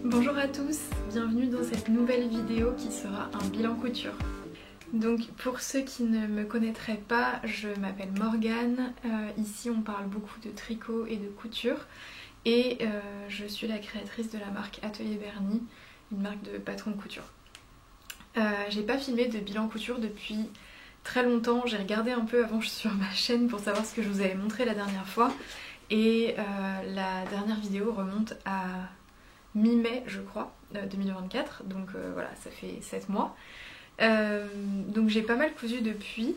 Bonjour à tous, bienvenue dans cette nouvelle vidéo qui sera un bilan couture. Donc pour ceux qui ne me connaîtraient pas, je m'appelle Morgane, ici on parle beaucoup de tricot et de couture et je suis la créatrice de la marque Atelier Bernie, une marque de patron de couture. J'ai pas filmé de bilan couture depuis très longtemps, j'ai regardé un peu avant sur ma chaîne pour savoir ce que je vous avais montré la dernière fois et la dernière vidéo remonte à mi-mai je crois, 2024, donc voilà, ça fait 7 mois. Donc j'ai pas mal cousu depuis,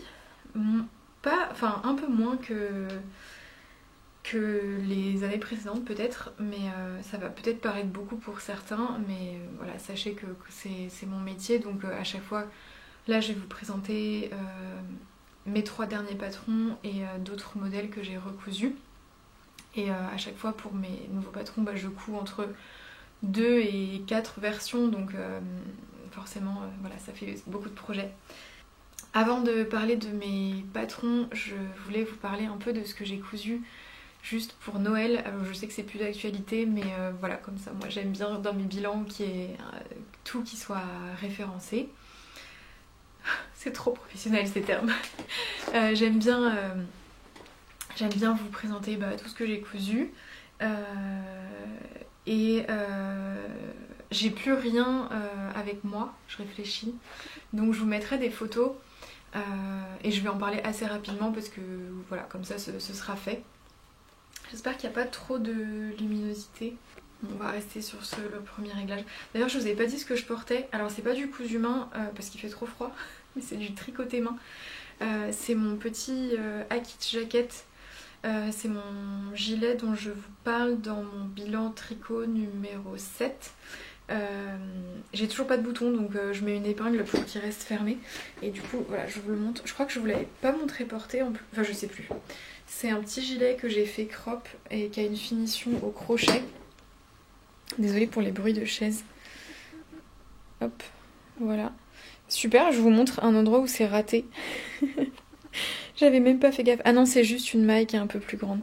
un peu moins que les années précédentes peut-être, mais ça va peut-être paraître beaucoup pour certains, mais voilà, sachez que c'est mon métier, donc à chaque fois, là je vais vous présenter mes 3 derniers patrons et d'autres modèles que j'ai recousus. Et à chaque fois pour mes nouveaux patrons, je couds entre 2 et 4 versions, donc forcément voilà, ça fait beaucoup de projets. Avant de parler de mes patrons, je voulais vous parler un peu de ce que j'ai cousu juste pour Noël. Alors je sais que c'est plus d'actualité, mais voilà, comme ça moi j'aime bien dans mes bilans qu'il y ait tout qui soit référencé. C'est trop professionnel ces termes. J'aime bien vous présenter tout ce que j'ai cousu. J'ai plus rien avec moi, je réfléchis, donc je vous mettrai des photos et je vais en parler assez rapidement parce que voilà, comme ça ce sera fait. J'espère qu'il n'y a pas trop de luminosité. On va rester sur le premier réglage. D'ailleurs je vous ai pas dit ce que je portais, alors c'est pas du cousu main parce qu'il fait trop froid, mais c'est du tricoté main. C'est mon petit Akitch jacket. C'est mon gilet dont je vous parle dans mon bilan tricot numéro 7. J'ai toujours pas de bouton, donc je mets une épingle pour qu'il reste fermé. Et du coup, voilà, je vous le montre. Je crois que je vous l'avais pas montré porté, enfin je sais plus. C'est un petit gilet que j'ai fait crop et qui a une finition au crochet. Désolée pour les bruits de chaise. Hop, voilà. Super, je vous montre un endroit où c'est raté. J'avais même pas fait gaffe. Ah non, c'est juste une maille qui est un peu plus grande.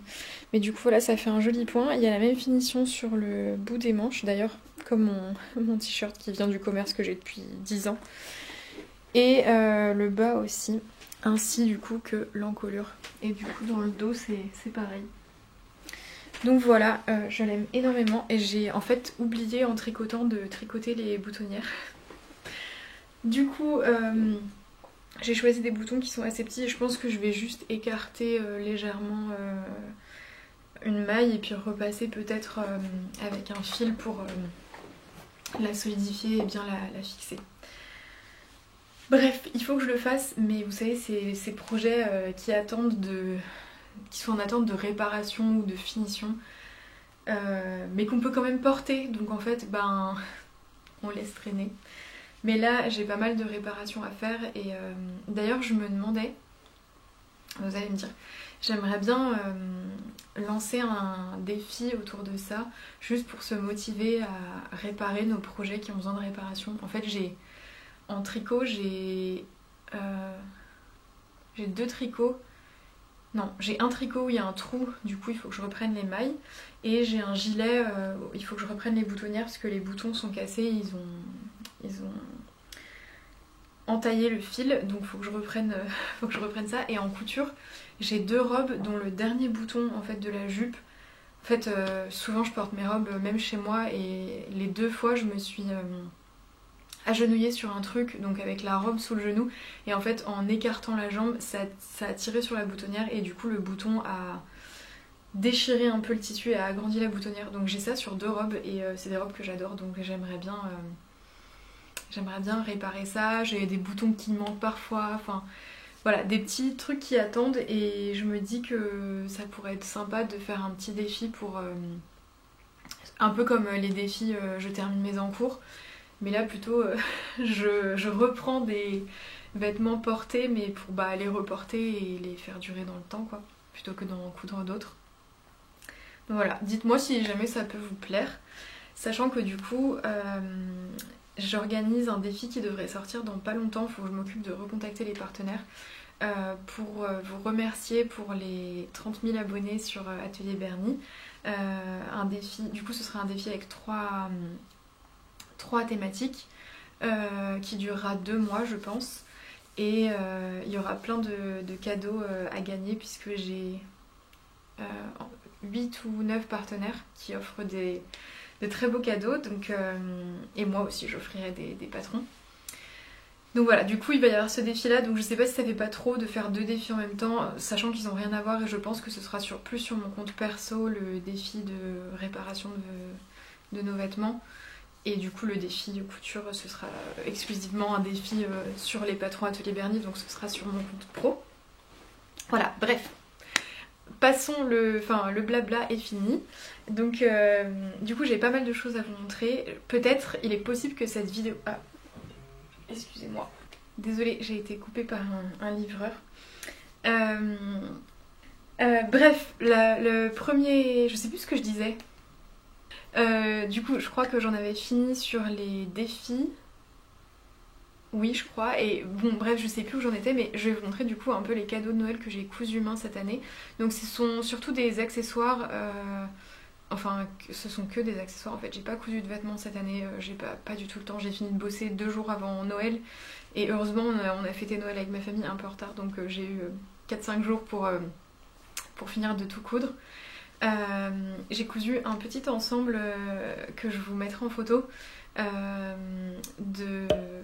Mais du coup, voilà, ça fait un joli point. Il y a la même finition sur le bout des manches, d'ailleurs, comme mon t-shirt qui vient du commerce que j'ai depuis 10 ans. Et le bas aussi, ainsi du coup que l'encolure. Et du coup, dans le dos, c'est pareil. Donc voilà, je l'aime énormément. Et j'ai en fait oublié en tricotant de tricoter les boutonnières. Du coup... j'ai choisi des boutons qui sont assez petits et je pense que je vais juste écarter légèrement une maille et puis repasser peut-être avec un fil pour la solidifier et bien la fixer. Bref, il faut que je le fasse, mais vous savez, ces projets qui sont en attente de réparation ou de finition, mais qu'on peut quand même porter, donc en fait, on laisse traîner. Mais là, j'ai pas mal de réparations à faire et d'ailleurs, je me demandais, vous allez me dire, j'aimerais bien lancer un défi autour de ça, juste pour se motiver à réparer nos projets qui ont besoin de réparation. En fait, en tricot, j'ai 2 tricots. Non, j'ai un tricot où il y a un trou, du coup il faut que je reprenne les mailles. Et j'ai un gilet, il faut que je reprenne les boutonnières parce que les boutons sont cassés, ils ont entaillé le fil, donc faut que je reprenne ça. Et en couture, j'ai 2 robes dont le dernier bouton en fait de la jupe. En fait, souvent je porte mes robes même chez moi et les 2 fois je me suis agenouillée sur un truc, donc avec la robe sous le genou. Et en fait, en écartant la jambe, ça a tiré sur la boutonnière et du coup le bouton a déchiré un peu le tissu et a agrandi la boutonnière. Donc j'ai ça sur 2 robes et c'est des robes que j'adore, donc j'aimerais bien réparer ça. J'ai des boutons qui manquent parfois, enfin voilà, des petits trucs qui attendent et je me dis que ça pourrait être sympa de faire un petit défi pour un peu comme les défis je termine mes encours, mais là plutôt je reprends des vêtements portés mais pour les reporter et les faire durer dans le temps quoi, plutôt que d'en coudre d'autres. Donc voilà, dites-moi si jamais ça peut vous plaire, sachant que du coup j'organise un défi qui devrait sortir dans pas longtemps. Il faut que je m'occupe de recontacter les partenaires pour vous remercier pour les 30 000 abonnés sur Atelier Bernie. Un défi, du coup ce sera un défi avec 3 3 thématiques qui durera 2 mois je pense. Et il y aura plein de cadeaux à gagner puisque j'ai 8 ou 9 partenaires qui offrent de très beaux cadeaux. Donc, et moi aussi j'offrirai des patrons. Donc voilà, du coup il va y avoir ce défi là, donc je sais pas si ça fait pas trop de faire 2 défis en même temps, sachant qu'ils ont rien à voir et je pense que ce sera plus sur mon compte perso, le défi de réparation de nos vêtements. Et du coup le défi de couture ce sera exclusivement un défi sur les patrons Atelier Bernie, donc ce sera sur mon compte pro. Voilà, bref. Passons le blabla est fini. Donc du coup j'ai pas mal de choses à vous montrer. Peut-être il est possible que cette vidéo... Ah, excusez-moi. Désolée, j'ai été coupée par un livreur. Bref, le premier... Je sais plus ce que je disais. Du coup, je crois que j'en avais fini sur les défis. Oui, je crois. Et bon, bref, je sais plus où j'en étais, mais je vais vous montrer du coup un peu les cadeaux de Noël que j'ai cousus main cette année. Donc, ce sont surtout des accessoires. Enfin, ce sont que des accessoires en fait. J'ai pas cousu de vêtements cette année. J'ai pas du tout le temps. J'ai fini de bosser 2 jours avant Noël. Et heureusement, on a fêté Noël avec ma famille un peu en retard. Donc, j'ai eu 4-5 jours pour finir de tout coudre. J'ai cousu un petit ensemble que je vous mettrai en photo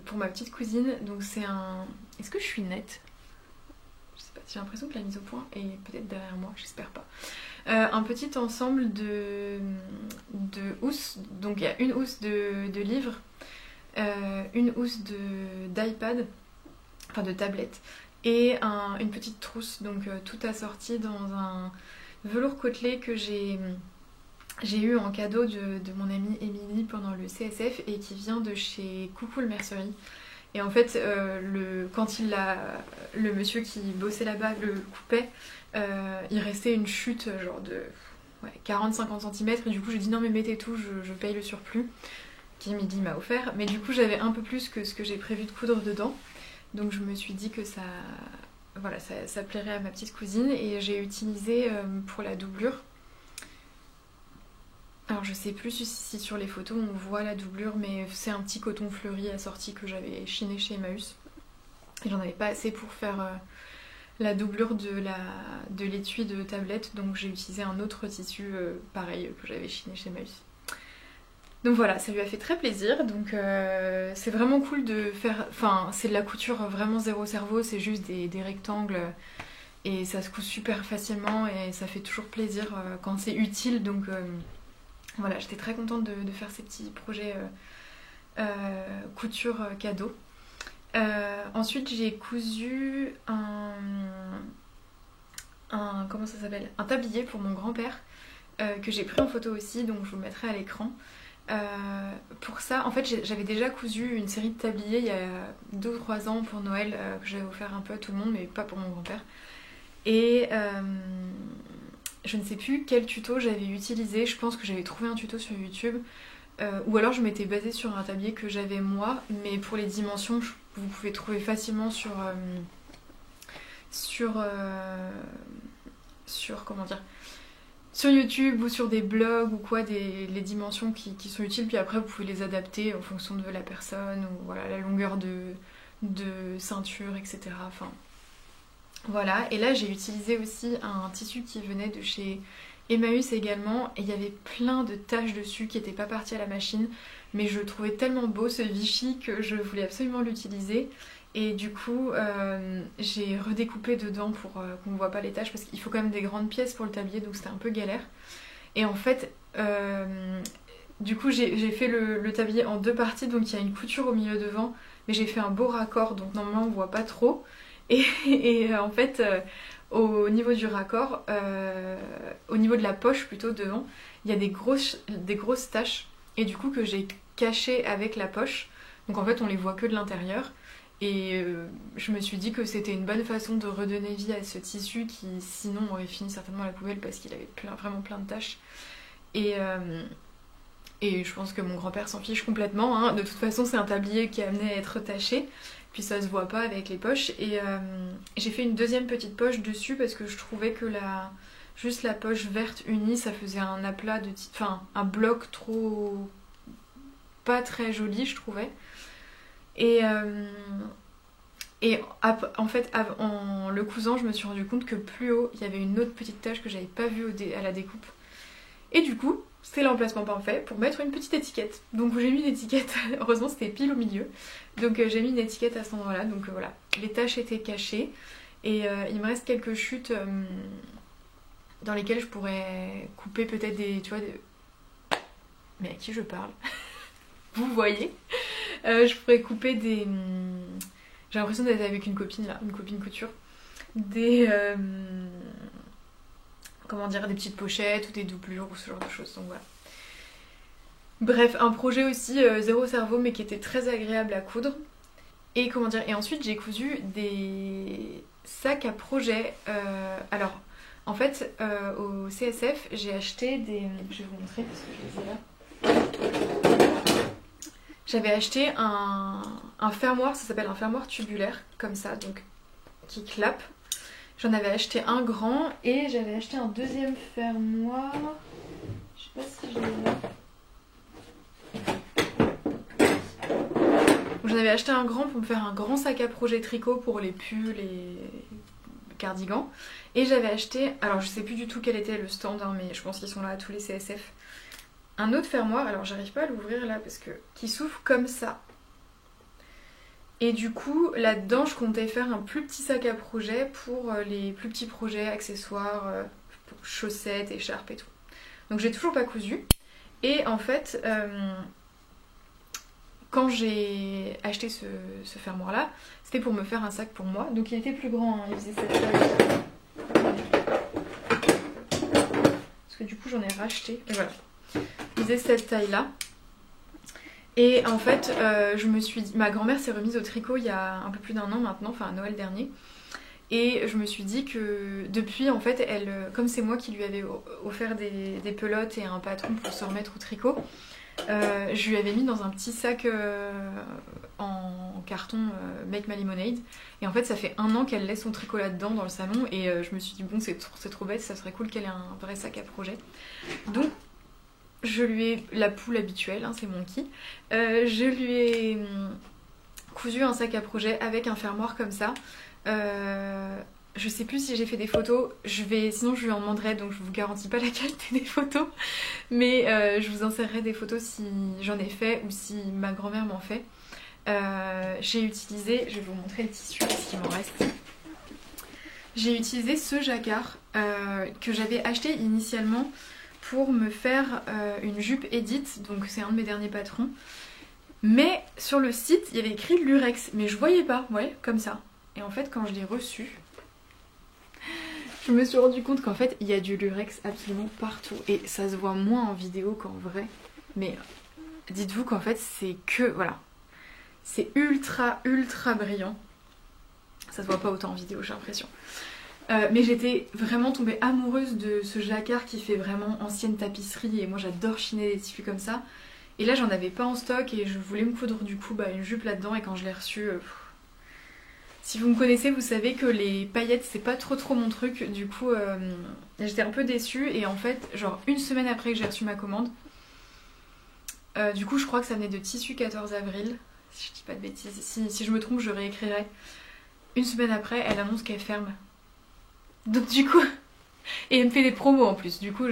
pour ma petite cousine. Donc c'est un... Est-ce que je suis nette? Je sais pas, j'ai l'impression que la mise au point est peut-être derrière moi, j'espère pas. Un petit ensemble de housses. Donc il y a une housse de livres, une housse d'iPad, enfin de tablette, et une petite trousse. Donc tout assorti dans un velours côtelé que j'ai eu en cadeau de mon amie Émilie pendant le CSF et qui vient de chez Coucou le Mercerie. Et en fait, quand le monsieur qui bossait là-bas le coupait, il restait une chute genre de 40-50 cm. Et du coup, je dis non mais mettez tout, je paye le surplus qu'Émilie m'a offert. Mais du coup, j'avais un peu plus que ce que j'ai prévu de coudre dedans. Donc je me suis dit que ça plairait à ma petite cousine et j'ai utilisé pour la doublure. Alors je sais plus si sur les photos on voit la doublure, mais c'est un petit coton fleuri assorti que j'avais chiné chez Emmaüs. Et j'en avais pas assez pour faire la doublure de l'étui de tablette, donc j'ai utilisé un autre tissu pareil que j'avais chiné chez Emmaüs. Donc voilà, ça lui a fait très plaisir, donc c'est vraiment cool de faire... Enfin, c'est de la couture vraiment zéro cerveau, c'est juste des rectangles et ça se coud super facilement et ça fait toujours plaisir quand c'est utile, donc voilà, j'étais très contente de faire ces petits projets couture cadeau. Ensuite, j'ai cousu comment ça s'appelle, un tablier pour mon grand-père que j'ai pris en photo aussi, donc je vous le mettrai à l'écran. Pour ça, en fait, j'avais déjà cousu une série de tabliers il y a 2 ou 3 ans pour Noël que j'avais offert un peu à tout le monde, mais pas pour mon grand-père. Et je ne sais plus quel tuto j'avais utilisé, je pense que j'avais trouvé un tuto sur YouTube, ou alors je m'étais basée sur un tablier que j'avais moi, mais pour les dimensions, vous pouvez trouver facilement sur comment dire, sur YouTube ou sur des blogs ou quoi, les dimensions qui sont utiles, puis après vous pouvez les adapter en fonction de la personne ou voilà, la longueur de ceinture, etc. Enfin, voilà. Et là j'ai utilisé aussi un tissu qui venait de chez Emmaüs également, et il y avait plein de taches dessus qui n'étaient pas parties à la machine, mais je le trouvais tellement beau ce Vichy que je voulais absolument l'utiliser. Et du coup, j'ai redécoupé dedans pour qu'on ne voit pas les taches, parce qu'il faut quand même des grandes pièces pour le tablier, donc c'était un peu galère. Et en fait, du coup, j'ai fait le tablier en 2 parties, donc il y a une couture au milieu devant, mais j'ai fait un beau raccord, donc normalement on ne voit pas trop. Et en fait, au niveau du raccord, au niveau de la poche plutôt devant, il y a des grosses taches, et du coup que j'ai cachées avec la poche. Donc en fait, on les voit que de l'intérieur. Et je me suis dit que c'était une bonne façon de redonner vie à ce tissu qui sinon aurait fini certainement à la poubelle parce qu'il avait vraiment plein de taches. Et je pense que mon grand-père s'en fiche complètement, hein. De toute façon c'est un tablier qui est amené à être taché, puis ça se voit pas avec les poches. Et j'ai fait une deuxième petite poche dessus parce que je trouvais que juste la poche verte unie ça faisait un aplat un bloc trop pas très joli je trouvais. Et en fait, en le cousant, je me suis rendu compte que plus haut, il y avait une autre petite tache que j'avais pas vue à la découpe. Et du coup, c'est l'emplacement parfait pour mettre une petite étiquette. Donc j'ai mis une étiquette, heureusement c'était pile au milieu. Donc j'ai mis une étiquette à cet endroit-là. Donc voilà, les taches étaient cachées. Et il me reste quelques chutes dans lesquelles je pourrais couper peut-être des... Tu vois, mais à qui je parle? Vous voyez, je pourrais couper des... J'ai l'impression d'être avec une copine là, une copine couture. Des... comment dire, des petites pochettes ou des doublures ou ce genre de choses. Donc voilà. Bref, un projet aussi zéro cerveau mais qui était très agréable à coudre. Et comment dire, et ensuite j'ai cousu des sacs à projet. Alors, en fait, au CSF, j'ai acheté des... Je vais vous montrer parce que je les ai là. J'avais acheté un fermoir, ça s'appelle un fermoir tubulaire, comme ça, donc qui clappe. J'en avais acheté un grand et j'avais acheté un deuxième fermoir. Je sais pas si je l'ai là. J'en avais acheté un grand pour me faire un grand sac à projet tricot pour les pulls et cardigans. Et j'avais acheté, alors je sais plus du tout quel était le stand, hein, mais je pense qu'ils sont là à tous les CSF. Un autre fermoir, alors j'arrive pas à l'ouvrir là parce que qui s'ouvre comme ça. Et du coup là-dedans je comptais faire un plus petit sac à projet pour les plus petits projets, accessoires, chaussettes, écharpes et tout. Donc j'ai toujours pas cousu. Et en fait, quand j'ai acheté ce fermoir là, c'était pour me faire un sac pour moi. Donc il était plus grand, hein, il faisait cette taille. Parce que du coup j'en ai racheté. Et voilà. Il faisait cette taille là. Et en fait je me suis dit, ma grand-mère s'est remise au tricot il y a un peu plus d'un an maintenant, enfin à Noël dernier. Et je me suis dit que depuis en fait elle, comme c'est moi qui lui avais offert des pelotes et un patron pour se remettre au tricot, je lui avais mis dans un petit sac en carton Make My Lemonade. Et en fait ça fait un an qu'elle laisse son tricot là-dedans dans le salon. Et je me suis dit bon c'est trop bête, ça serait cool qu'elle ait un vrai sac à projet. Donc je lui ai, la poule habituelle, hein, c'est Monkey, je lui ai cousu un sac à projet avec un fermoir comme ça. Je sais plus si j'ai fait des photos, sinon je lui en demanderai, donc je vous garantis pas la qualité des photos, mais je vous insérerai des photos si j'en ai fait ou si ma grand-mère m'en fait. J'ai utilisé, je vais vous montrer le tissu parce qu'il m'en reste. J'ai utilisé ce jacquard que j'avais acheté initialement pour me faire une jupe Edith, donc c'est un de mes derniers patrons. Mais sur le site, il y avait écrit Lurex, mais je voyais pas, ouais, comme ça. Et en fait, quand je l'ai reçu, je me suis rendu compte qu'en fait, il y a du Lurex absolument partout. Et ça se voit moins en vidéo qu'en vrai. Mais dites-vous qu'en fait, c'est que, voilà, c'est ultra brillant. Ça se voit pas autant en vidéo, j'ai l'impression. Mais j'étais vraiment tombée amoureuse de ce jacquard qui fait vraiment ancienne tapisserie. Et moi, j'adore chiner des tissus comme ça. Et là, j'en avais pas en stock et je voulais me coudre du coup une jupe là-dedans. Et quand je l'ai reçue, si vous me connaissez, vous savez que les paillettes, c'est pas trop mon truc. Du coup, j'étais un peu déçue. Et en fait, genre une semaine après que j'ai reçu ma commande, du coup, je crois que ça venait de Tissu 14 avril. Si je dis pas de bêtises. Si je me trompe, je réécrirai. Une semaine après, elle annonce qu'elle ferme. Donc du coup... Et elle me fait des promos en plus. Du coup,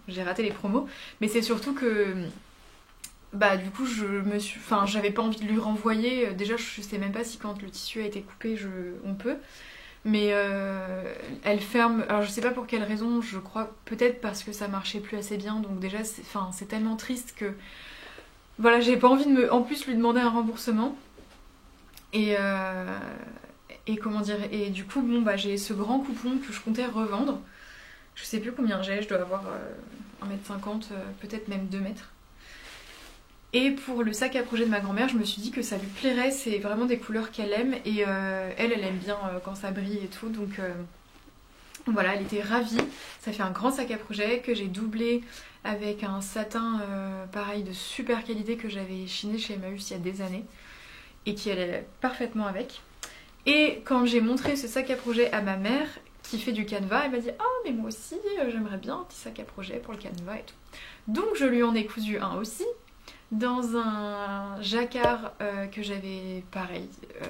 j'ai raté les promos. Mais c'est surtout que... Bah du coup, j'avais pas envie de lui renvoyer. Déjà, je sais même pas si quand le tissu a été coupé, on peut. Mais elle ferme... Alors je sais pas pour quelle raison. Je crois peut-être parce que ça marchait plus assez bien. Donc déjà, c'est tellement triste que... Voilà, j'ai pas envie de en plus lui demander un remboursement. Et comment dire, et du coup bon bah j'ai ce grand coupon que je comptais revendre. Je sais plus combien j'ai, je dois avoir 1m50, peut-être même 2 mètres. Et pour le sac à projet de ma grand-mère, je me suis dit que ça lui plairait, c'est vraiment des couleurs qu'elle aime. Et elle aime bien quand ça brille et tout, donc voilà, elle était ravie. Ça fait un grand sac à projet que j'ai doublé avec un satin pareil de super qualité que j'avais chiné chez Emmaüs il y a des années. Et qui allait parfaitement avec. Et quand j'ai montré ce sac à projet à ma mère, qui fait du canevas, elle m'a dit « Ah, mais moi aussi, j'aimerais bien un petit sac à projet pour le canevas et tout. » Donc je lui en ai cousu un aussi. dans un jacquard que j'avais pareil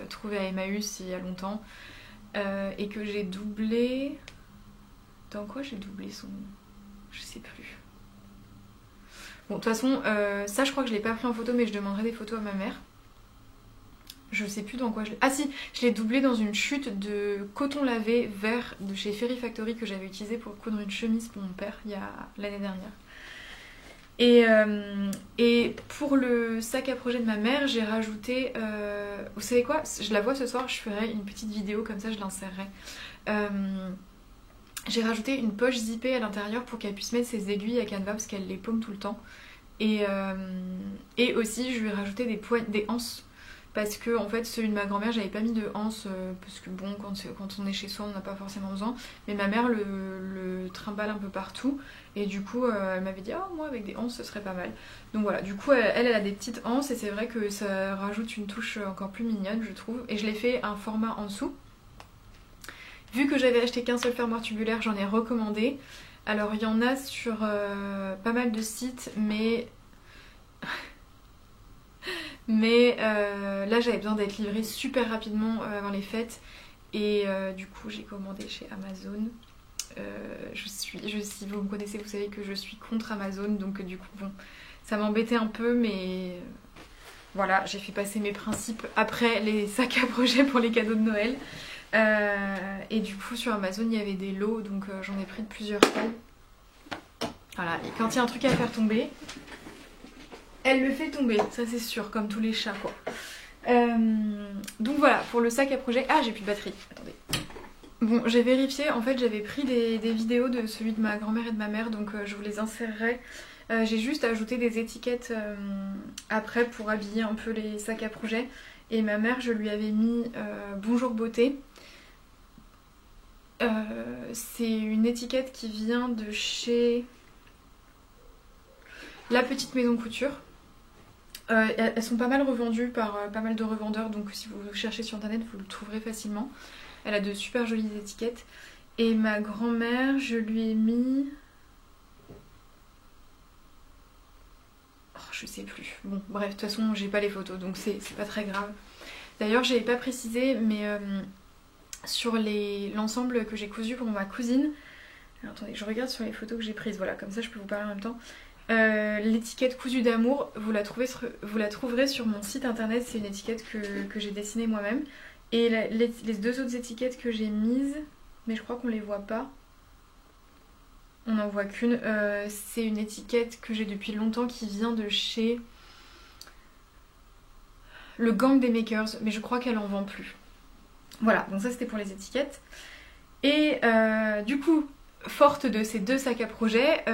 trouvé à Emmaüs il y a longtemps et que j'ai doublé. Dans quoi j'ai doublé son nom? Je sais plus. Bon, de toute façon, ça je crois que je l'ai pas pris en photo, mais je demanderai des photos à ma mère. Je sais plus dans quoi je l'ai... Ah si, je l'ai doublé dans une chute de coton lavé vert de chez Fairy Factory que j'avais utilisé pour coudre une chemise pour mon père il y a l'année dernière. Et pour le sac à projet de ma mère, j'ai rajouté... vous savez quoi? Je la vois ce soir, je ferai une petite vidéo comme ça, je l'insérerai. J'ai rajouté une poche zippée à l'intérieur pour qu'elle puisse mettre ses aiguilles à canevas parce qu'elle les paume tout le temps. Et aussi, je lui ai rajouté des anses. Parce que en fait celui de ma grand-mère j'avais pas mis de anse parce que bon quand on est chez soi on n'a pas forcément besoin, mais ma mère le trimballe un peu partout et du coup elle m'avait dit oh moi avec des anses ce serait pas mal. Donc voilà, du coup elle a des petites anses et c'est vrai que ça rajoute une touche encore plus mignonne je trouve, et je l'ai fait un format en dessous. Vu que j'avais acheté qu'un seul fermoir tubulaire, j'en ai recommandé. Alors il y en a sur pas mal de sites, mais là j'avais besoin d'être livrée super rapidement avant les fêtes et du coup j'ai commandé chez Amazon. Si vous me connaissez, vous savez que je suis contre Amazon, donc du coup bon, ça m'embêtait un peu, mais voilà, j'ai fait passer mes principes après les sacs à projet pour les cadeaux de Noël. Et du coup sur Amazon il y avait des lots, donc j'en ai pris de plusieurs tailles. Voilà, et quand il y a un truc à faire tomber, elle le fait tomber, ça c'est sûr, comme tous les chats quoi. Donc voilà, pour le sac à projet... Ah, j'ai plus de batterie, attendez. Bon, j'ai vérifié, en fait j'avais pris des vidéos de celui de ma grand-mère et de ma mère, donc je vous les insérerai. J'ai juste ajouté des étiquettes après pour habiller un peu les sacs à projet. Et ma mère, je lui avais mis Bonjour Beauté. C'est une étiquette qui vient de chez La Petite Maison Couture. Elles sont pas mal revendues par pas mal de revendeurs, donc si vous cherchez sur internet vous le trouverez facilement. Elle a de super jolies étiquettes. Et ma grand-mère, je lui ai mis... Oh, je sais plus. Bon, bref, de toute façon j'ai pas les photos, donc c'est pas très grave. D'ailleurs j'avais pas précisé, mais sur l'ensemble que j'ai cousu pour ma cousine... Alors, attendez, je regarde sur les photos que j'ai prises, voilà, comme ça je peux vous parler en même temps. L'étiquette cousue d'amour, vous la trouverez sur mon site internet, c'est une étiquette que j'ai dessinée moi-même. Et les deux autres étiquettes que j'ai mises, mais je crois qu'on les voit pas, on n'en voit qu'une, c'est une étiquette que j'ai depuis longtemps qui vient de chez le Gang des Makers, mais je crois qu'elle en vend plus. Voilà, donc ça c'était pour les étiquettes. Et du coup, forte de ces deux sacs à projet,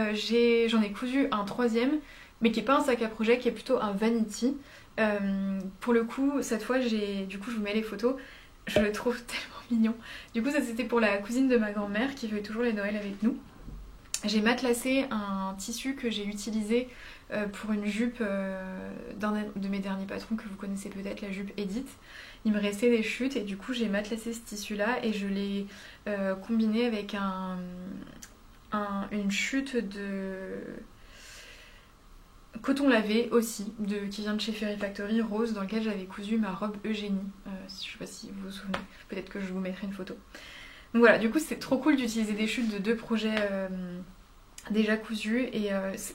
j'en ai cousu un troisième, mais qui n'est pas un sac à projet, qui est plutôt un vanity. Pour le coup, cette fois, du coup je vous mets les photos, je le trouve tellement mignon. Du coup ça c'était pour la cousine de ma grand-mère qui fait toujours les Noëls avec nous. J'ai matelassé un tissu que j'ai utilisé pour une jupe d'un de mes derniers patrons que vous connaissez peut-être, la jupe Edith. Il me restait des chutes et du coup j'ai matelassé ce tissu là et je l'ai combiné avec une chute de coton lavé aussi, qui vient de chez Fairy Factory, rose, dans lequel j'avais cousu ma robe Eugénie. Je sais pas si vous vous souvenez, peut-être que je vous mettrai une photo. Donc voilà, du coup c'est trop cool d'utiliser des chutes de deux projets déjà cousus et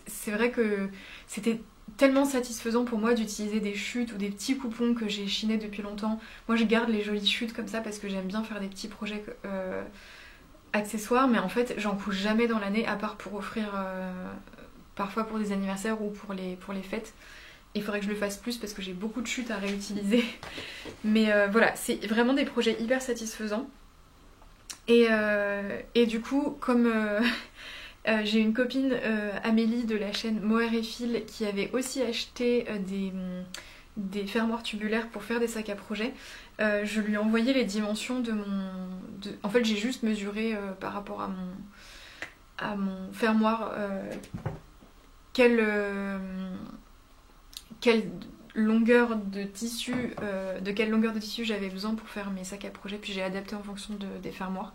c'est vrai que c'était tellement satisfaisant pour moi d'utiliser des chutes ou des petits coupons que j'ai chinés depuis longtemps. Moi je garde les jolies chutes comme ça parce que j'aime bien faire des petits projets accessoires, mais en fait j'en couds jamais dans l'année à part pour offrir parfois pour des anniversaires ou pour les fêtes. Il faudrait que je le fasse plus parce que j'ai beaucoup de chutes à réutiliser. Mais voilà, c'est vraiment des projets hyper satisfaisants. Et du coup, comme j'ai une copine, Amélie de la chaîne Mohair et Fil, qui avait aussi acheté des fermoirs tubulaires pour faire des sacs à projet, je lui ai envoyé les dimensions de mon... En fait, j'ai juste mesuré par rapport à mon fermoir quelle longueur de tissu, de quelle longueur de tissu j'avais besoin pour faire mes sacs à projet, puis j'ai adapté en fonction des fermoirs.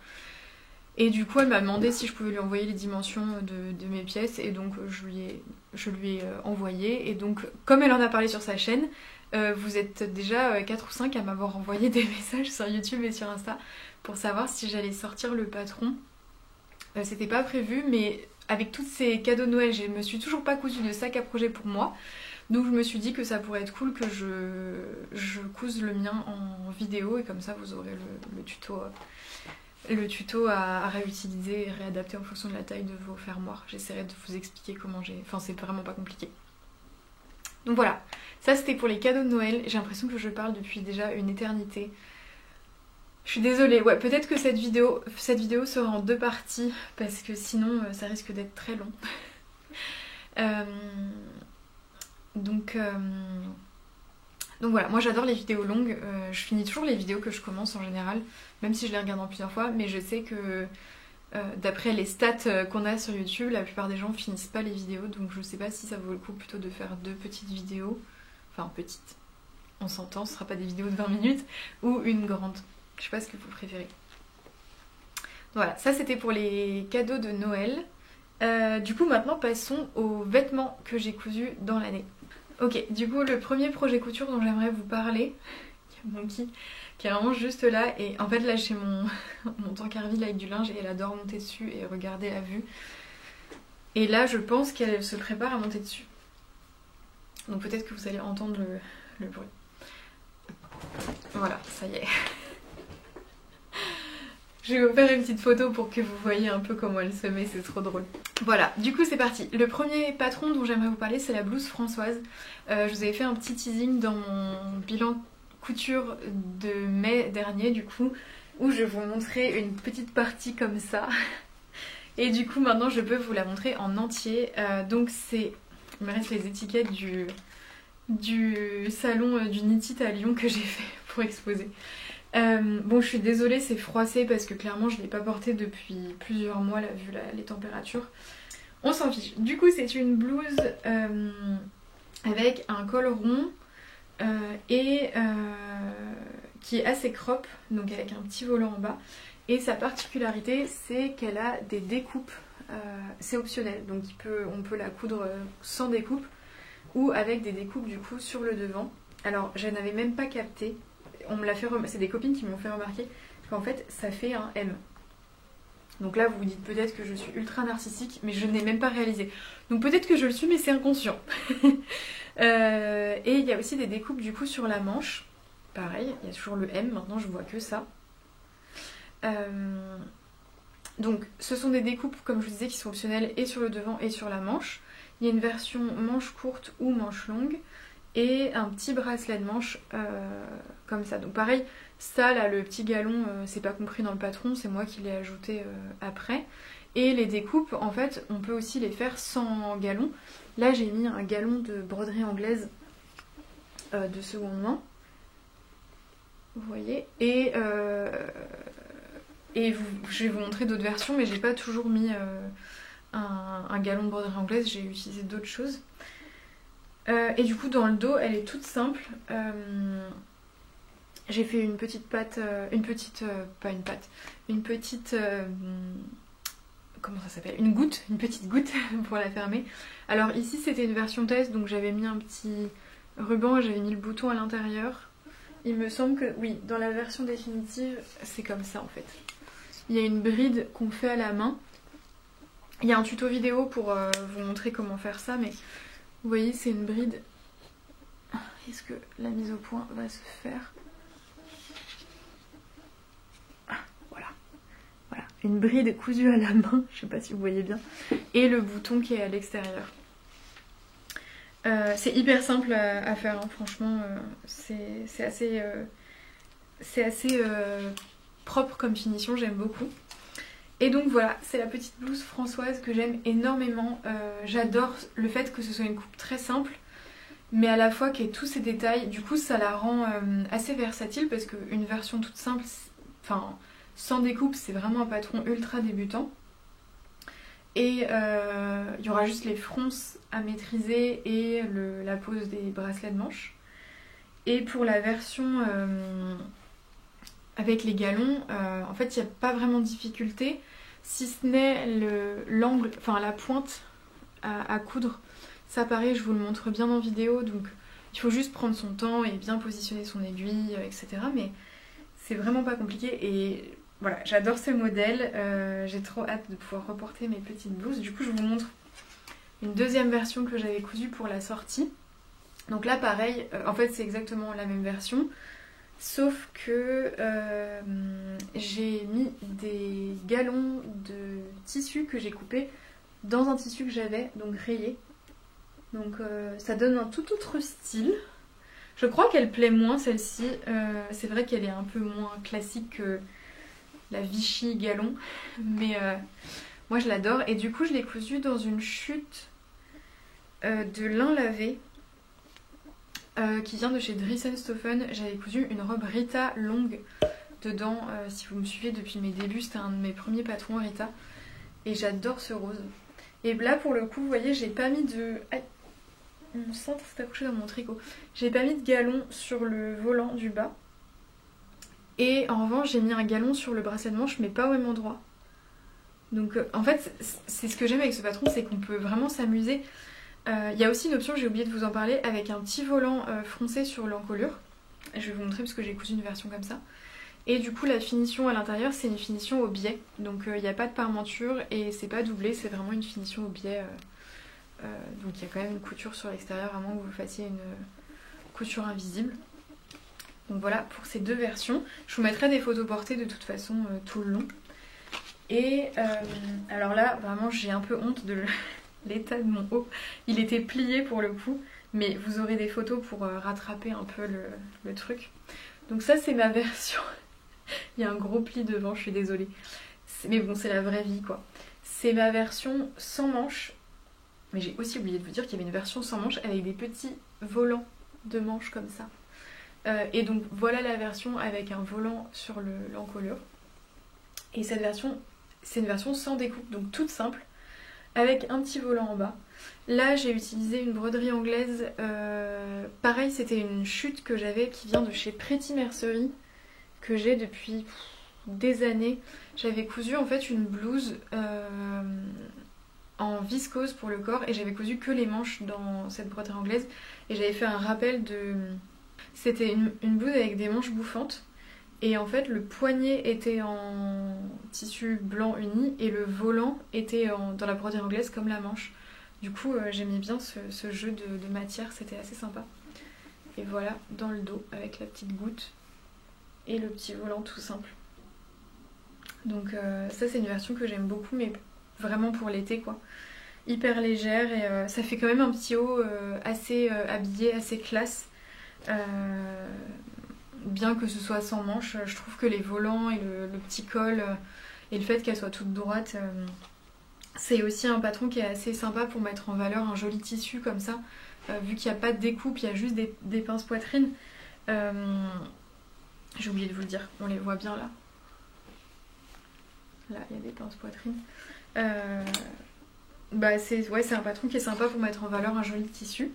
Et du coup elle m'a demandé si je pouvais lui envoyer les dimensions de mes pièces et donc je lui ai envoyé. Et donc comme elle en a parlé sur sa chaîne, vous êtes déjà 4 ou 5 à m'avoir envoyé des messages sur YouTube et sur Insta pour savoir si j'allais sortir le patron. C'était pas prévu, mais avec tous ces cadeaux de Noël, je me suis toujours pas cousu de sac à projet pour moi. Donc je me suis dit que ça pourrait être cool que je couse le mien en vidéo et comme ça vous aurez le tuto à réutiliser et réadapter en fonction de la taille de vos fermoirs. J'essaierai de vous expliquer comment j'ai... Enfin c'est vraiment pas compliqué. Donc voilà, ça c'était pour les cadeaux de Noël. J'ai l'impression que je parle depuis déjà une éternité. Je suis désolée, ouais, peut-être que cette vidéo sera en 2 parties parce que sinon ça risque d'être très long. Donc voilà, moi j'adore les vidéos longues, je finis toujours les vidéos que je commence en général, même si je les regarde en plusieurs fois, mais je sais que d'après les stats qu'on a sur YouTube, la plupart des gens finissent pas les vidéos, donc je sais pas si ça vaut le coup plutôt de faire 2 petites vidéos, enfin petites, on s'entend, ce sera pas des vidéos de 20 minutes, ou une grande. Je sais pas ce que vous préférez. Voilà, ça c'était pour les cadeaux de Noël. Du coup maintenant passons aux vêtements que j'ai cousus dans l'année. Ok, du coup le premier projet couture dont j'aimerais vous parler, il y a Monkey qui est vraiment juste là, et en fait là j'ai mon tankerville avec du linge et elle adore monter dessus et regarder la vue. Et là je pense qu'elle se prépare à monter dessus. Donc peut-être que vous allez entendre le bruit. Voilà, ça y est. Je vais vous faire une petite photo pour que vous voyez un peu comment elle se met, c'est trop drôle. Voilà, du coup c'est parti. Le premier patron dont j'aimerais vous parler, c'est la blouse Françoise. Je vous avais fait un petit teasing dans mon bilan couture de mai dernier, du coup, où je vous montrais une petite partie comme ça. Et du coup maintenant je peux vous la montrer en entier. Donc c'est... Il me reste les étiquettes du salon du Knit à Lyon que j'ai fait pour exposer. Bon, je suis désolée, c'est froissé parce que clairement je ne l'ai pas porté depuis plusieurs mois là, vu les températures. On s'en fiche. Du coup, c'est une blouse avec un col rond et qui est assez crop, donc avec un petit volant en bas. Et sa particularité, c'est qu'elle a des découpes. C'est optionnel, donc on peut la coudre sans découpe ou avec des découpes du coup sur le devant. Alors, je n'avais même pas capté. On me l'a fait c'est des copines qui m'ont fait remarquer qu'en fait ça fait un M. Donc là vous vous dites peut-être que je suis ultra narcissique, mais je n'ai même pas réalisé. Donc peut-être que je le suis, mais c'est inconscient. Et il y a aussi des découpes du coup sur la manche. Pareil, il y a toujours le M, maintenant je vois que ça. Donc ce sont des découpes, comme je vous disais, qui sont optionnelles et sur le devant et sur la manche. Il y a une version manche courte ou manche longue. Et un petit bracelet de manche comme ça. Donc pareil, ça là, le petit galon, c'est pas compris dans le patron, c'est moi qui l'ai ajouté après. Et les découpes, en fait, on peut aussi les faire sans galon. Là, j'ai mis un galon de broderie anglaise de seconde main. Vous voyez. Et je vais vous montrer d'autres versions, mais j'ai pas toujours mis un galon de broderie anglaise, j'ai utilisé d'autres choses. Et du coup dans le dos elle est toute simple, j'ai fait une petite patte, comment ça s'appelle, une petite goutte pour la fermer. Alors ici c'était une version test, donc j'avais mis un petit ruban, j'avais mis le bouton à l'intérieur. Il me semble que oui, dans la version définitive c'est comme ça en fait. Il y a une bride qu'on fait à la main. Il y a un tuto vidéo pour vous montrer comment faire ça, mais vous voyez, c'est une bride. Est-ce que la mise au point va se faire? Voilà. Voilà. Une bride cousue à la main, je sais pas si vous voyez bien. Et le bouton qui est à l'extérieur. C'est hyper simple à faire, hein. Franchement, c'est assez propre comme finition, j'aime beaucoup. Et donc voilà, c'est la petite blouse Françoise que j'aime énormément. J'adore le fait que ce soit une coupe très simple, mais à la fois qu'il y ait tous ces détails. Du coup, ça la rend assez versatile parce qu'une version toute simple, enfin sans découpe, c'est vraiment un patron ultra débutant. Et il y aura juste les fronces à maîtriser et la pose des bracelets de manche. Et pour la version avec les galons, en fait il n'y a pas vraiment de difficulté. si ce n'est l'angle, enfin la pointe à coudre. Ça pareil, je vous le montre bien en vidéo, donc il faut juste prendre son temps et bien positionner son aiguille, etc. Mais c'est vraiment pas compliqué et voilà, j'adore ce modèle. J'ai trop hâte de pouvoir reporter mes petites blouses. Du coup, je vous montre une deuxième version que j'avais cousue pour la sortie. Donc là, pareil, en fait, c'est exactement la même version. Sauf que j'ai mis des galons de tissu que j'ai coupé dans un tissu que j'avais, donc rayé. Donc ça donne un tout autre style. Je crois qu'elle plaît moins celle-ci. C'est vrai qu'elle est un peu moins classique que la Vichy galon. Mais moi je l'adore. Et du coup je l'ai cousue dans une chute de lin lavé. Qui vient de chez Dressenstoffen. J'avais cousu une robe Rita longue dedans. Si vous me suivez depuis mes débuts, c'était un de mes premiers patrons Rita. Et j'adore ce rose. Et là pour le coup, vous voyez, j'ai pas mis de... Aïe, mon cintre s'est accroché dans mon tricot. J'ai pas mis de galon sur le volant du bas. Et en revanche, j'ai mis un galon sur le bracelet de manche, mais pas au même endroit. Donc en fait, c'est ce que j'aime avec ce patron, c'est qu'on peut vraiment s'amuser. Il y a aussi une option, j'ai oublié de vous en parler, avec un petit volant froncé sur l'encolure. Je vais vous montrer parce que j'ai cousu une version comme ça. Et du coup la finition à l'intérieur c'est une finition au biais. Donc il n'y a pas de parmenture et c'est pas doublé, c'est vraiment une finition au biais. Donc il y a quand même une couture sur l'extérieur, à moins que vous fassiez une couture invisible. Donc voilà pour ces deux versions. Je vous mettrai des photos portées de toute façon tout le long. Et alors là vraiment j'ai un peu honte de l'état de mon haut. Il était plié pour le coup, mais vous aurez des photos pour rattraper un peu le truc. Donc ça c'est ma version. Il y a un gros pli devant, je suis désolée. Mais bon, c'est la vraie vie quoi. C'est ma version sans manches. Mais j'ai aussi oublié de vous dire qu'il y avait une version sans manches avec des petits volants de manches comme ça. Et donc voilà la version avec un volant sur l'encolure. Et cette version, c'est une version sans découpe, donc toute simple, avec un petit volant en bas. Là j'ai utilisé une broderie anglaise. Pareil, c'était une chute que j'avais qui vient de chez Pretty Mercery, que j'ai depuis des années. J'avais cousu en fait une blouse en viscose pour le corps et j'avais cousu que les manches dans cette broderie anglaise et j'avais fait un rappel de... C'était une blouse avec des manches bouffantes et en fait le poignet était en tissu blanc uni et le volant était dans la broderie anglaise comme la manche. Du coup j'aimais bien ce jeu de matière, c'était assez sympa. Et voilà dans le dos avec la petite goutte et le petit volant tout simple. Donc ça c'est une version que j'aime beaucoup mais vraiment pour l'été quoi. Hyper légère et ça fait quand même un petit haut assez habillé, assez classe. Bien que ce soit sans manches, je trouve que les volants et le petit col et le fait qu'elle soit toute droite, c'est aussi un patron qui est assez sympa pour mettre en valeur un joli tissu comme ça. Vu qu'il n'y a pas de découpe, il y a juste des pinces poitrine. J'ai oublié de vous le dire, on les voit bien là. Là, il y a des pinces poitrine. C'est un patron qui est sympa pour mettre en valeur un joli tissu.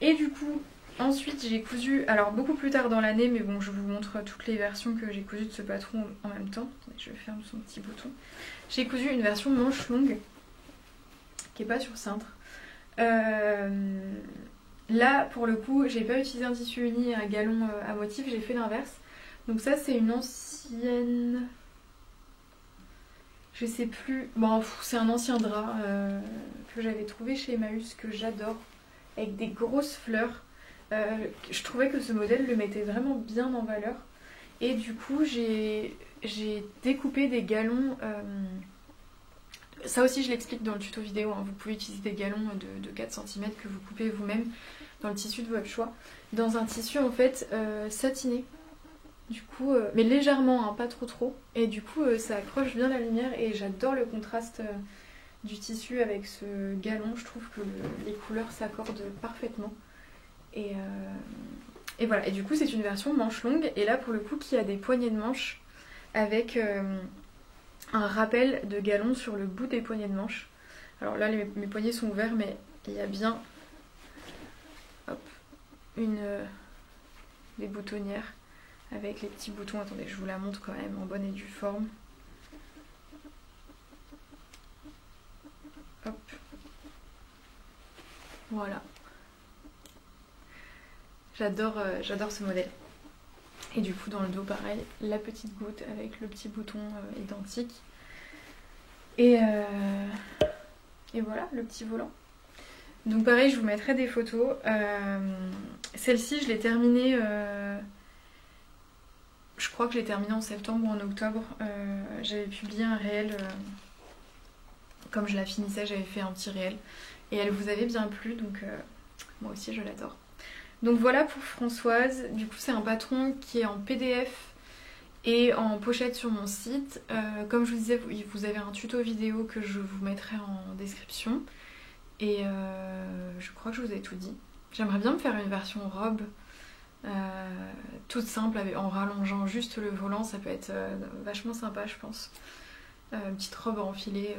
Et du coup, ensuite j'ai cousu, alors beaucoup plus tard dans l'année, mais bon, je vous montre toutes les versions que j'ai cousues de ce patron en même temps. Je ferme son petit bouton. J'ai cousu une version manche longue, qui n'est pas sur cintre. Là, pour le coup, j'ai pas utilisé un tissu uni et un galon à motif, j'ai fait l'inverse. Donc ça, c'est une ancienne... Je sais plus... Bon, c'est un ancien drap que j'avais trouvé chez Emmaüs, que j'adore, avec des grosses fleurs. Je trouvais que ce modèle le mettait vraiment bien en valeur. Et du coup, j'ai découpé des galons... Ça aussi, je l'explique dans le tuto vidéo. Hein. Vous pouvez utiliser des galons de 4 cm que vous coupez vous-même dans le tissu de votre choix. Dans un tissu, en fait, satiné. Du coup, mais légèrement, hein, pas trop. Et du coup, ça accroche bien la lumière et j'adore le contraste du tissu avec ce galon. Je trouve que les couleurs s'accordent parfaitement. Et voilà. Et du coup, c'est une version manche longue. Et là, pour le coup, qui a des poignées de manche avec un rappel de galon sur le bout des poignées de manche. Alors là, mes poignets sont ouverts, mais il y a bien des boutonnières avec les petits boutons. Attendez, je vous la montre quand même en bonne et due forme. Hop. Voilà. J'adore ce modèle. Et du coup dans le dos pareil, la petite goutte avec le petit bouton identique. Et voilà le petit volant. Donc pareil, je vous mettrai des photos. Celle-ci je l'ai terminée, je crois que je l'ai terminée en septembre ou en octobre. J'avais publié un réel, comme je la finissais, j'avais fait un petit réel. Et elle vous avait bien plu, donc moi aussi je l'adore. Donc voilà pour Françoise. Du coup c'est un patron qui est en PDF et en pochette sur mon site. Comme je vous disais, vous avez un tuto vidéo que je vous mettrai en description. Et je crois que je vous ai tout dit. J'aimerais bien me faire une version robe, toute simple, en rallongeant juste le volant. Ça peut être vachement sympa je pense. Une petite robe à enfiler.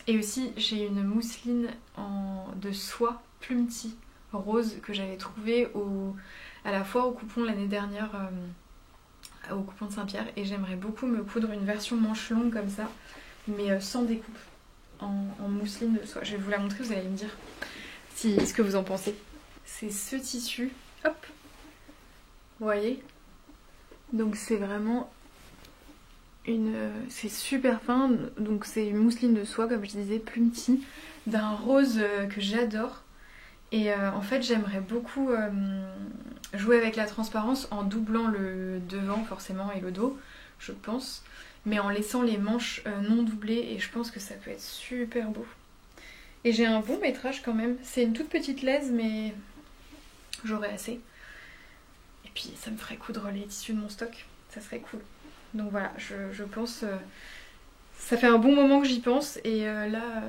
Et aussi j'ai une mousseline de soie plumetis rose que j'avais trouvée à la foire au coupon l'année dernière, au coupon de Saint-Pierre. Et j'aimerais beaucoup me coudre une version manche longue comme ça, mais sans découpe, en mousseline de soie. Je vais vous la montrer, vous allez me dire ce que vous en pensez. C'est ce tissu, hop, vous voyez. Donc c'est vraiment c'est super fin, donc c'est une mousseline de soie comme je disais, plumetis, d'un rose que j'adore. Et en fait j'aimerais beaucoup jouer avec la transparence en doublant le devant forcément et le dos, je pense, mais en laissant les manches non doublées, et je pense que ça peut être super beau. Et j'ai un bon métrage quand même, c'est une toute petite laise mais j'aurai assez. Et puis ça me ferait coudre les tissus de mon stock, ça serait cool. Donc voilà, je pense, ça fait un bon moment que j'y pense, et là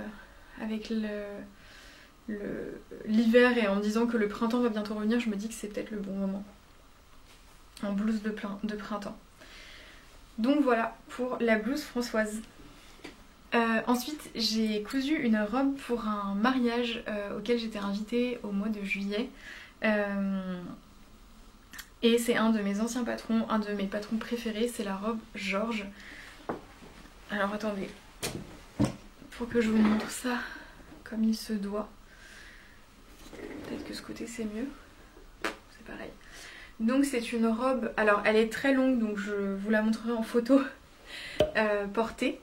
avec l'hiver et en me disant que le printemps va bientôt revenir, je me dis que c'est peut-être le bon moment. En blouse de printemps. Donc voilà pour la blouse Françoise. Ensuite j'ai cousu une robe pour un mariage auquel j'étais invitée au mois de juillet. Et c'est un de mes anciens patrons, un de mes patrons préférés, c'est la robe Georges. Alors attendez, pour que je vous montre ça comme il se doit. Peut-être que ce côté c'est mieux. C'est pareil. Donc c'est une robe, alors elle est très longue, donc je vous la montrerai en photo portée.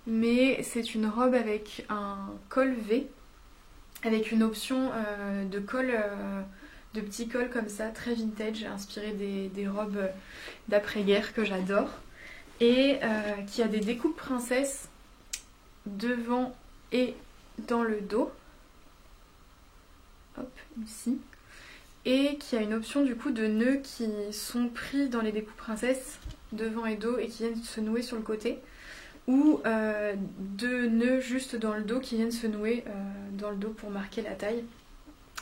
Mais c'est une robe avec un col V, avec une option de col, de petits cols comme ça, très vintage, inspiré des robes d'après-guerre que j'adore. Et qui a des découpes princesses devant et dans le dos. Hop, ici. Et qui a une option du coup de nœuds qui sont pris dans les découpes princesses devant et dos et qui viennent se nouer sur le côté. Ou deux nœuds juste dans le dos qui viennent se nouer dans le dos pour marquer la taille.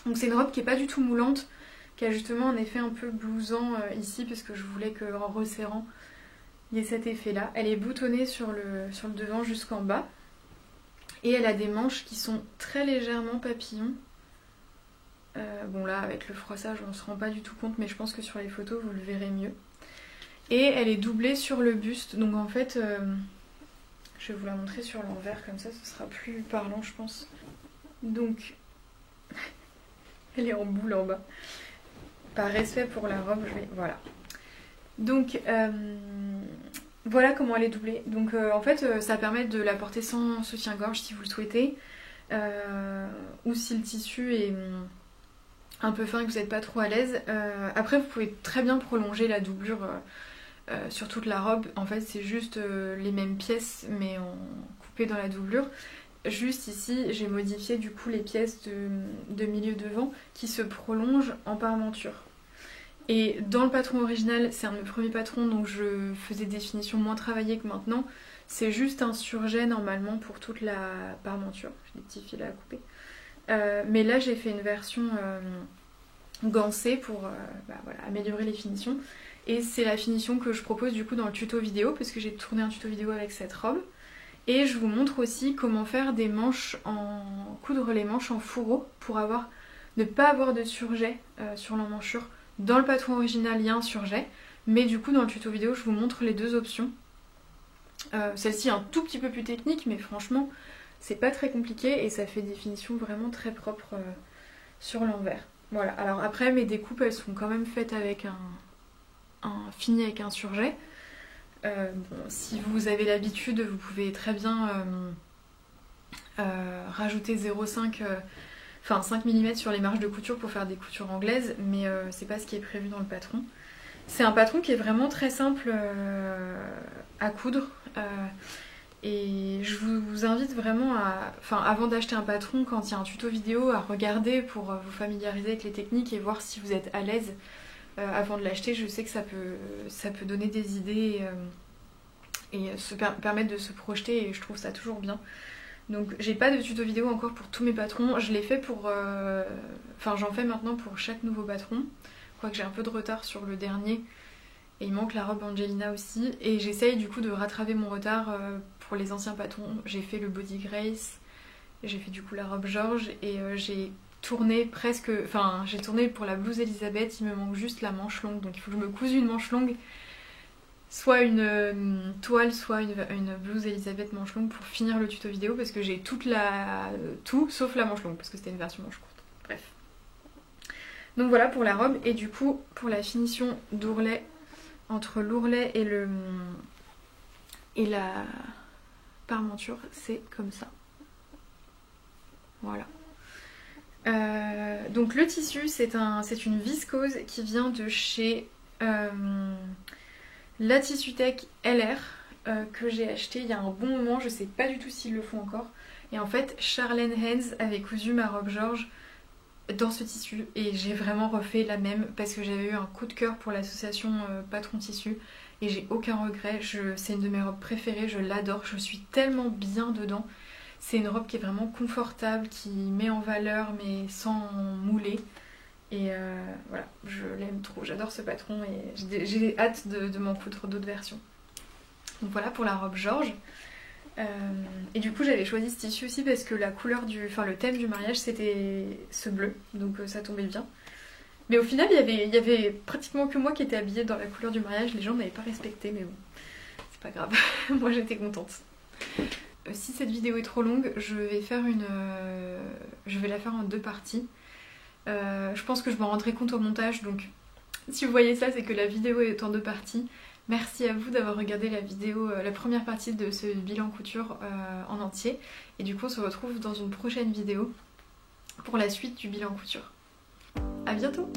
Donc c'est une robe qui n'est pas du tout moulante, qui a justement un effet un peu blousant ici, parce que je voulais qu'en resserrant il y ait cet effet là. Elle est boutonnée sur le devant jusqu'en bas. Et elle a des manches qui sont très légèrement papillons. Bon là avec le froissage on se rend pas du tout compte, mais je pense que sur les photos vous le verrez mieux. Et elle est doublée sur le buste, donc en fait je vais vous la montrer sur l'envers, comme ça ce sera plus parlant je pense. Donc elle est en boule en bas. Par respect pour la robe, voilà. Donc voilà comment elle est doublée. Donc en fait ça permet de la porter sans soutien-gorge si vous le souhaitez. Ou si le tissu est un peu fin et que vous n'êtes pas trop à l'aise. Après vous pouvez très bien prolonger la doublure sur toute la robe. En fait c'est juste les mêmes pièces mais en coupé dans la doublure. Juste ici j'ai modifié du coup les pièces de milieu devant qui se prolongent en parmenture. Et dans le patron original, c'est un de mes premiers patrons, donc je faisais des finitions moins travaillées que maintenant. C'est juste un surjet normalement pour toute la parmenture. J'ai des petits fils à couper. Mais là j'ai fait une version gancée pour voilà, améliorer les finitions. Et c'est la finition que je propose du coup dans le tuto vidéo, parce que j'ai tourné un tuto vidéo avec cette robe. Et je vous montre aussi comment faire des manches coudre les manches en fourreau pour ne pas avoir de surjet sur l'emmanchure. Dans le patron original il y a un surjet, mais du coup dans le tuto vidéo je vous montre les deux options. Celle-ci est un tout petit peu plus technique, mais franchement C'est pas très compliqué et ça fait des finitions vraiment très propres sur l'envers. Voilà, alors après mes découpes elles sont quand même faites avec fini avec un surjet. Bon, si vous avez l'habitude, vous pouvez très bien rajouter 0,5 enfin 5 mm sur les marges de couture pour faire des coutures anglaises, mais c'est pas ce qui est prévu dans le patron. C'est un patron qui est vraiment très simple à coudre. Et je vous invite vraiment avant d'acheter un patron, quand il y a un tuto vidéo, à regarder pour vous familiariser avec les techniques et voir si vous êtes à l'aise avant de l'acheter. Je sais que ça peut donner des idées et permettre de se projeter et je trouve ça toujours bien. Donc j'ai pas de tuto vidéo encore pour tous mes patrons. Je l'ai fait j'en fais maintenant pour chaque nouveau patron. Quoique j'ai un peu de retard sur le dernier. Et il manque la robe Angelina aussi. Et j'essaye du coup de rattraper mon retard pour les anciens patrons. J'ai fait le body Grace, j'ai fait du coup la robe George et j'ai tourné j'ai tourné pour la blouse Elisabeth, il me manque juste la manche longue. Donc il faut que je me couse une manche longue, soit une toile, soit une blouse Elisabeth manche longue pour finir le tuto vidéo parce que j'ai tout sauf la manche longue parce que c'était une version manche courte. Bref. Donc voilà pour la robe et du coup pour la finition d'ourlet, entre l'ourlet et la parmenture, c'est comme ça. Voilà. Donc le tissu, c'est une viscose qui vient de chez La Tissutech LR que j'ai acheté il y a un bon moment, je sais pas du tout s'ils le font encore. Et en fait, Charlène Haynes avait cousu ma robe George dans ce tissu et j'ai vraiment refait la même parce que j'avais eu un coup de cœur pour l'association Patron Tissu et j'ai aucun regret. C'est une de mes robes préférées, je l'adore, je suis tellement bien dedans. C'est une robe qui est vraiment confortable, qui met en valeur mais sans mouler. Et voilà, je l'aime trop, j'adore ce patron et j'ai hâte de m'en coudre d'autres versions. Donc voilà pour la robe George. Et du coup j'avais choisi ce tissu aussi parce que le thème du mariage c'était ce bleu, donc ça tombait bien. Mais au final il y avait pratiquement que moi qui étais habillée dans la couleur du mariage, les gens n'avaient pas respecté, mais bon, c'est pas grave, moi j'étais contente. Si cette vidéo est trop longue, je vais la faire en 2 parties. Je pense que je m'en rendrai compte au montage, donc si vous voyez ça, c'est que la vidéo est en 2 parties. Merci à vous d'avoir regardé la première partie de ce bilan couture en entier. Et du coup, on se retrouve dans une prochaine vidéo pour la suite du bilan couture. À bientôt!